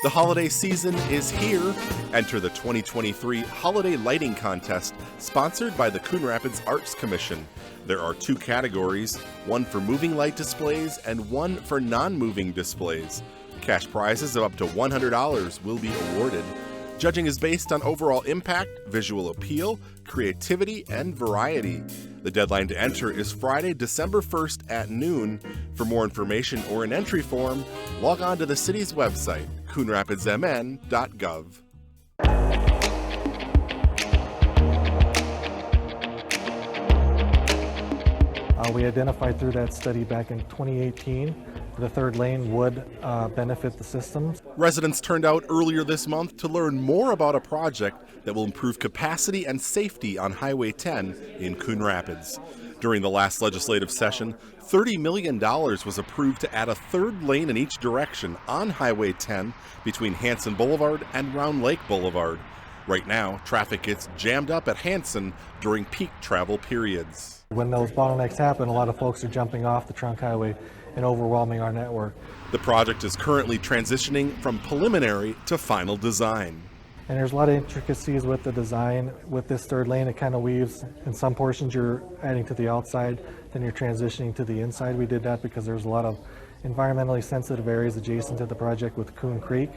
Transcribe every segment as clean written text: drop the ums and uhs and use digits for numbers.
The holiday season is here. Enter the 2023 Holiday Lighting Contest, sponsored by the Coon Rapids Arts Commission. There are 2 categories, one for moving light displays and one for non-moving displays. Cash prizes of up to $100 will be awarded. Judging is based on overall impact, visual appeal, creativity, and variety. The deadline to enter is Friday, December 1st at noon. For more information or an entry form, log on to the city's website, coonrapidsmn.gov. We identified through that study back in 2018 the third lane would benefit the systems. Residents turned out earlier this month to learn more about a project that will improve capacity and safety on Highway 10 in Coon Rapids. During the last legislative session, $30 million was approved to add a third lane in each direction on Highway 10 between Hanson Boulevard and Round Lake Boulevard. Right now, traffic gets jammed up at Hanson during peak travel periods. When those bottlenecks happen, a lot of folks are jumping off the trunk highway and overwhelming our network. The project is currently transitioning from preliminary to final design. And there's a lot of intricacies with the design. With this third lane, it kind of weaves. In some portions you're adding to the outside, then you're transitioning to the inside. We did that because there's a lot of environmentally sensitive areas adjacent to the project with Coon Creek.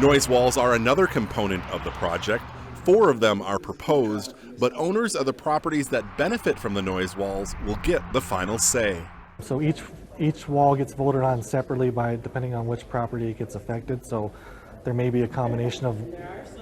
Noise walls are another component of the project. 4 of them are proposed, but owners of the properties that benefit from the noise walls will get the final say. So each wall gets voted on separately depending on which property gets affected. So there may be a combination of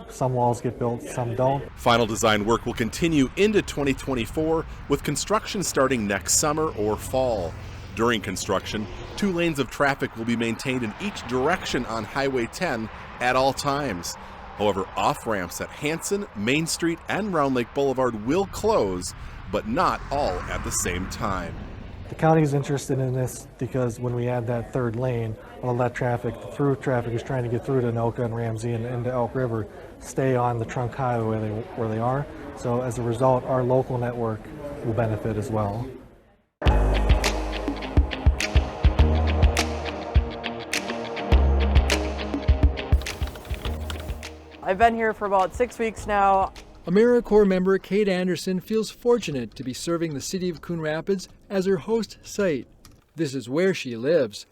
some walls get built, some don't. Final design work will continue into 2024 with construction starting next summer or fall. During construction, 2 lanes of traffic will be maintained in each direction on Highway 10 at all times. However, off-ramps at Hanson, Main Street, and Round Lake Boulevard will close, but not all at the same time. The county is interested in this because when we add that third lane, all that traffic, the through traffic is trying to get through to Anoka and Ramsey and into Elk River, stay on the trunk highway where they are. So as a result, our local network will benefit as well. I've been here for about 6 weeks now. AmeriCorps member Kate Anderson feels fortunate to be serving the city of Coon Rapids as her host site. This is where she lives.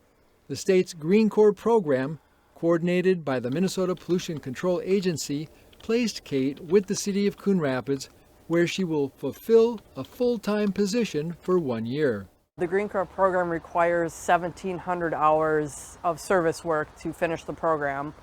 The state's Green Corps program, coordinated by the Minnesota Pollution Control Agency, placed Kate with the city of Coon Rapids, where she will fulfill a full-time position for 1 year. The Green Corps program requires 1,700 hours of service work to finish the program,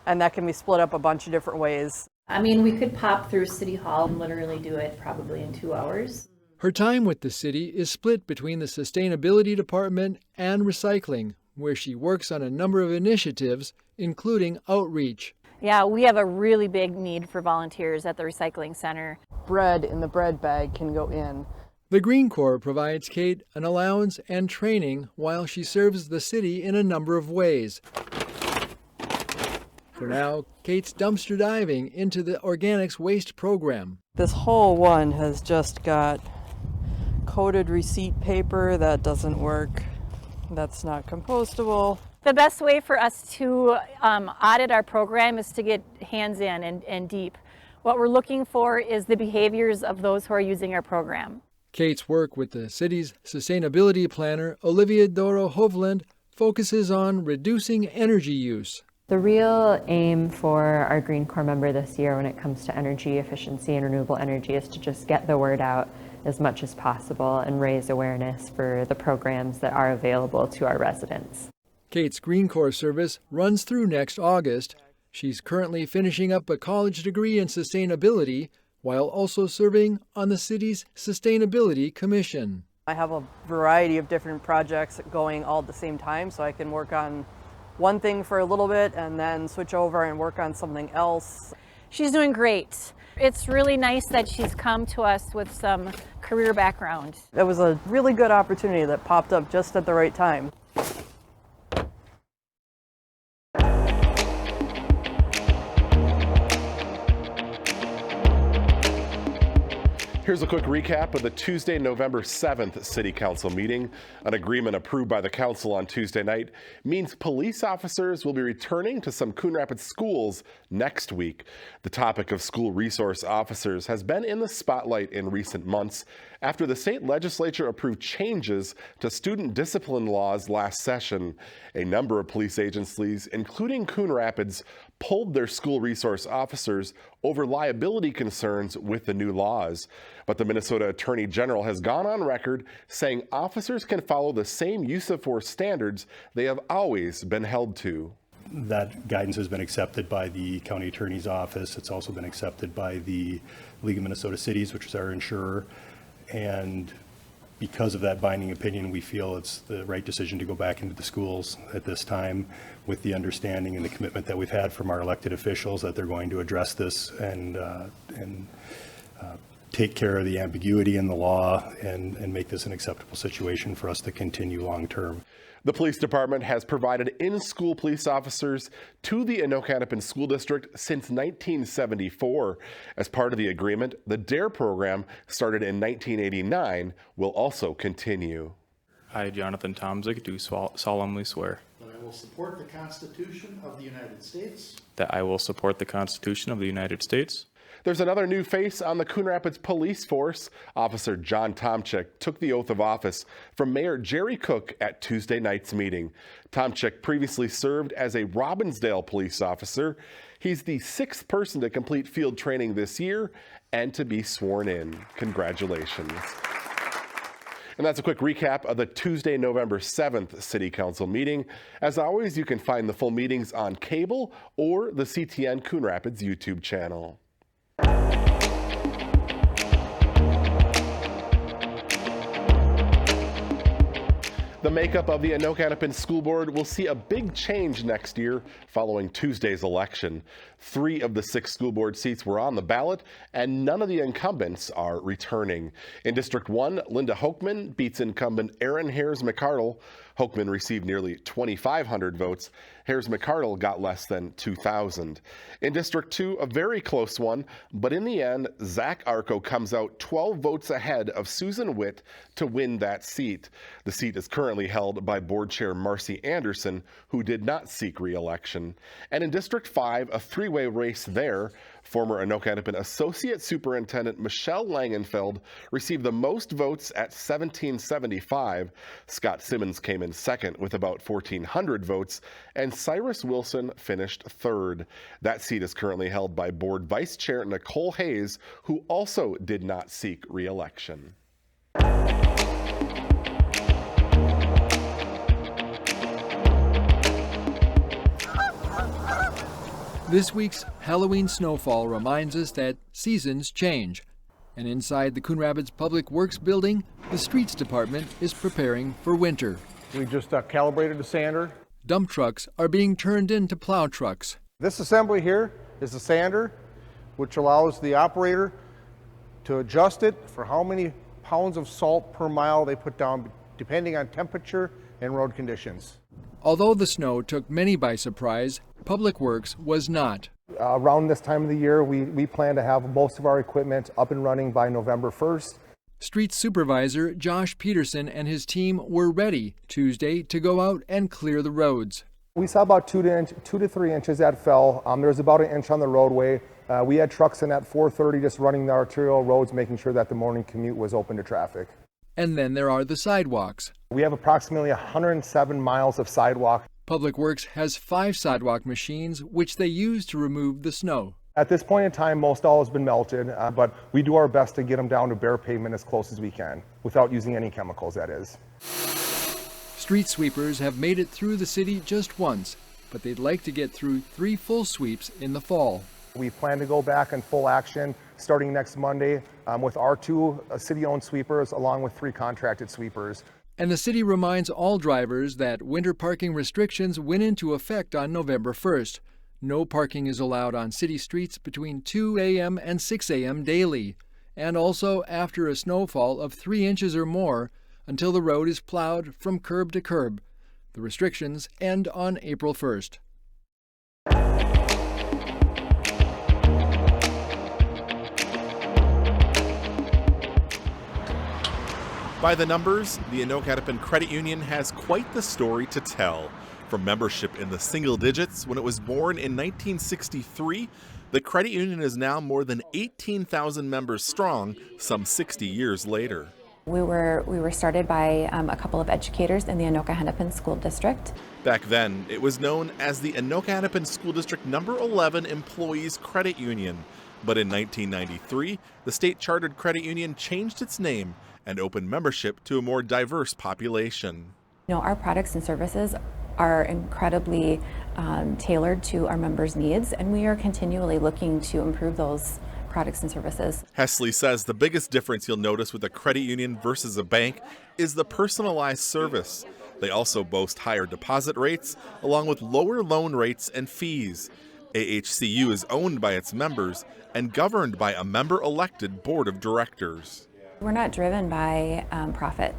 and that can be split up a bunch of different ways. I mean, we could pop through City Hall and literally do it probably in 2 hours. Her time with the city is split between the Sustainability Department and Recycling, where she works on a number of initiatives, including outreach. Yeah, we have a really big need for volunteers at the recycling center. Bread in the bread bag can go in. The Green Corps provides Kate an allowance and training while she serves the city in a number of ways. For now, Kate's dumpster diving into the organics waste program. This whole one has just got coated receipt paper. That doesn't work. That's not compostable. The best way for us to audit our program is to get hands in and deep. What we're looking for is the behaviors of those who are using our program. Kate's work with the city's sustainability planner, Olivia Doro Hovland, focuses on reducing energy use. The real aim for our Green Corps member this year when it comes to energy efficiency and renewable energy is to just get the word out as much as possible and raise awareness for the programs that are available to our residents. Kate's Green Corps service runs through next August. She's currently finishing up a college degree in sustainability while also serving on the city's Sustainability Commission. I have a variety of different projects going all at the same time, so I can work on one thing for a little bit and then switch over and work on something else. She's doing great. It's really nice that she's come to us with some career background. It was a really good opportunity that popped up just at the right time. Here's a quick recap of the Tuesday, November 7th City Council meeting. An agreement approved by the council on Tuesday night means police officers will be returning to some Coon Rapids schools next week. The topic of school resource officers has been in the spotlight in recent months after the state legislature approved changes to student discipline laws last session. A number of police agencies, including Coon Rapids, pulled their school resource officers over liability concerns with the new laws. But the Minnesota Attorney General has gone on record saying officers can follow the same use of force standards they have always been held to. That guidance has been accepted by the County Attorney's Office. It's also been accepted by the League of Minnesota Cities, which is our insurer. And because of that binding opinion, we feel it's the right decision to go back into the schools at this time, with the understanding and the commitment that we've had from our elected officials that they're going to address this and take care of the ambiguity in the law and make this an acceptable situation for us to continue long term. The police department has provided in-school police officers to the Anoka School District since 1974. As part of the agreement, the DARE program, started in 1989, will also continue. I, Jonathan Tomzik, do solemnly swear that I will support the Constitution of the United States. That I will support the Constitution of the United States. There's another new face on the Coon Rapids Police Force. Officer John Tomczyk took the oath of office from Mayor Jerry Cook at Tuesday night's meeting. Tomczyk previously served as a Robbinsdale police officer. He's the 6th person to complete field training this year and to be sworn in. Congratulations. And that's a quick recap of the Tuesday, November 7th City Council meeting. As always, you can find the full meetings on cable or the CTN Coon Rapids YouTube channel. The makeup of the Anoka School Board will see a big change next year following Tuesday's election. 3 of the 6 school board seats were on the ballot, and none of the incumbents are returning. In District 1, Linda Hochman beats incumbent Aaron Hares-McCardle. Hochman received nearly 2,500 votes. Hares-McCardle got less than 2,000. In District 2, a very close one, but in the end, Zach Arco comes out 12 votes ahead of Susan Witt to win that seat. The seat is currently held by Board Chair Marcy Anderson, who did not seek re-election. And in District 5, a 3-way race there. Former Anoka Associate Superintendent Michelle Langenfeld received the most votes at 1,775. Scott Simmons came in second with about 1,400 votes, and Cyrus Wilson finished third. That seat is currently held by Board Vice Chair Nicole Hayes, who also did not seek re-election. This week's Halloween snowfall reminds us that seasons change. And inside the Coon Rapids Public Works building, the Streets Department is preparing for winter. We just calibrated the sander. Dump trucks are being turned into plow trucks. This assembly here is the sander, which allows the operator to adjust it for how many pounds of salt per mile they put down, depending on temperature and road conditions. Although the snow took many by surprise, Public Works was not. Around this time of the year, we plan to have most of our equipment up and running by November 1st. Street Supervisor Josh Peterson and his team were ready Tuesday to go out and clear the roads. We saw about 2 to 3 inches that fell. There was about 1 inch on the roadway. We had trucks in at 4:30 just running the arterial roads, making sure that the morning commute was open to traffic. And then there are the sidewalks. We have approximately 107 miles of sidewalk. Public Works has 5 sidewalk machines, which they use to remove the snow. At this point in time, most all has been melted, but we do our best to get them down to bare pavement as close as we can, without using any chemicals, that is. Street sweepers have made it through the city just once, but they'd like to get through 3 full sweeps in the fall. We plan to go back in full action starting next Monday with our 2 city-owned sweepers along with 3 contracted sweepers. And the city reminds all drivers that winter parking restrictions went into effect on November 1st. No parking is allowed on city streets between 2 a.m. and 6 a.m. daily, and also after a snowfall of 3 inches or more until the road is plowed from curb to curb. The restrictions end on April 1st. By the numbers, the Anoka Credit Union has quite the story to tell. From membership in the single digits when it was born in 1963, the credit union is now more than 18,000 members strong, some 60 years later. We were started by a couple of educators in the Anoka School District. Back then, it was known as the Anoka School District Number 11 Employees Credit Union. But in 1993, the state chartered credit union changed its name and opened membership to a more diverse population. You know, our products and services are incredibly tailored to our members' needs, and we are continually looking to improve those products and services. Hesley says the biggest difference you'll notice with a credit union versus a bank is the personalized service. They also boast higher deposit rates, along with lower loan rates and fees. AHCU is owned by its members and governed by a member-elected board of directors. We're not driven by profit,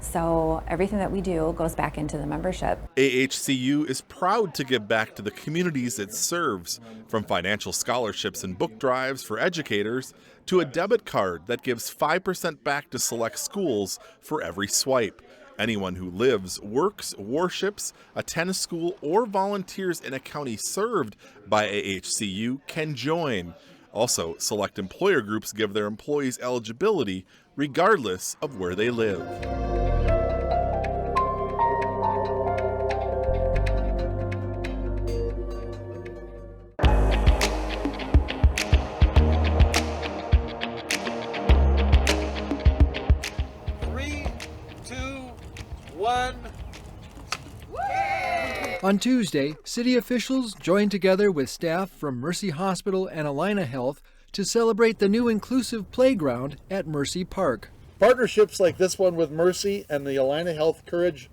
so everything that we do goes back into the membership. AHCU is proud to give back to the communities it serves, from financial scholarships and book drives for educators to a debit card that gives 5% back to select schools for every swipe. Anyone who lives, works, worships, attends school, or volunteers in a county served by AHCU can join. Also, select employer groups give their employees eligibility regardless of where they live. On Tuesday, city officials joined together with staff from Mercy Hospital and Allina Health to celebrate the new inclusive playground at Mercy Park. Partnerships like this one with Mercy and the Allina Health Courage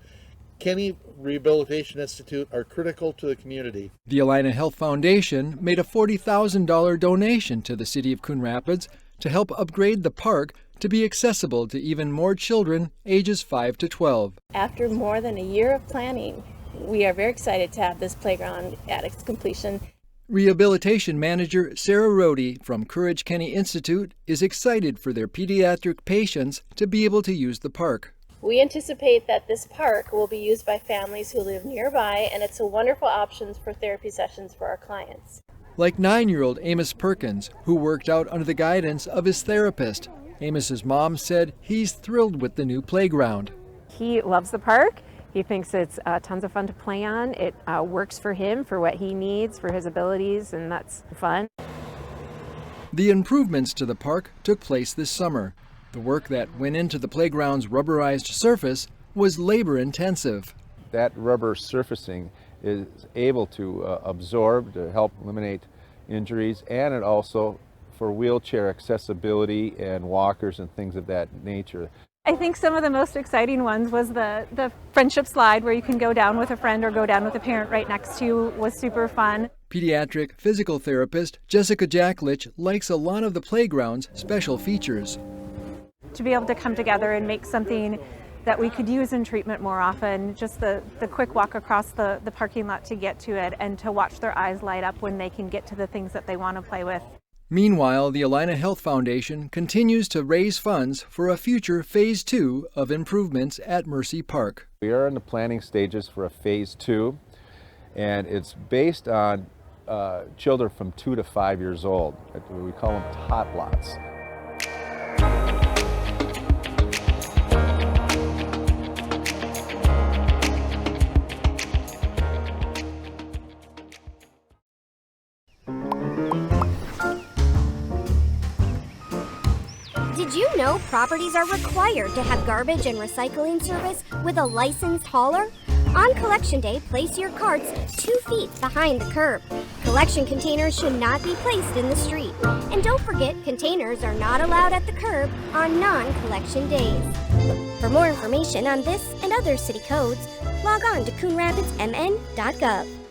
Kenny Rehabilitation Institute are critical to the community. The Allina Health Foundation made a $40,000 donation to the city of Coon Rapids to help upgrade the park to be accessible to even more children ages 5 to 12. After more than a year of planning, we are very excited to have this playground at its completion. Rehabilitation manager Sarah Rohde from Courage Kenny Institute is excited for their pediatric patients to be able to use the park. We anticipate that this park will be used by families who live nearby, and it's a wonderful option for therapy sessions for our clients. Like 9-year-old Amos Perkins, who worked out under the guidance of his therapist. Amos's mom said he's thrilled with the new playground. He loves the park. He thinks it's tons of fun to play on. It works for him, for what he needs, for his abilities, and that's fun. The improvements to the park took place this summer. The work that went into the playground's rubberized surface was labor-intensive. That rubber surfacing is able to absorb to help eliminate injuries, and it also for wheelchair accessibility and walkers and things of that nature. I think some of the most exciting ones was the friendship slide where you can go down with a friend or go down with a parent right next to you was super fun. Pediatric physical therapist Jessica Jacklich likes a lot of the playground's special features. To be able to come together and make something that we could use in treatment more often, just the quick walk across the parking lot to get to it and to watch their eyes light up when they can get to the things that they want to play with. Meanwhile, the Allina Health Foundation continues to raise funds for a future Phase 2 of improvements at Mercy Park. We are in the planning stages for a Phase 2, and it's based on children from 2 to 5 years old. We call them tot lots. Did you know properties are required to have garbage and recycling service with a licensed hauler? On collection day, place your carts 2 feet behind the curb. Collection containers should not be placed in the street. And don't forget, containers are not allowed at the curb on non-collection days. For more information on this and other city codes, log on to coonrapidsmn.gov.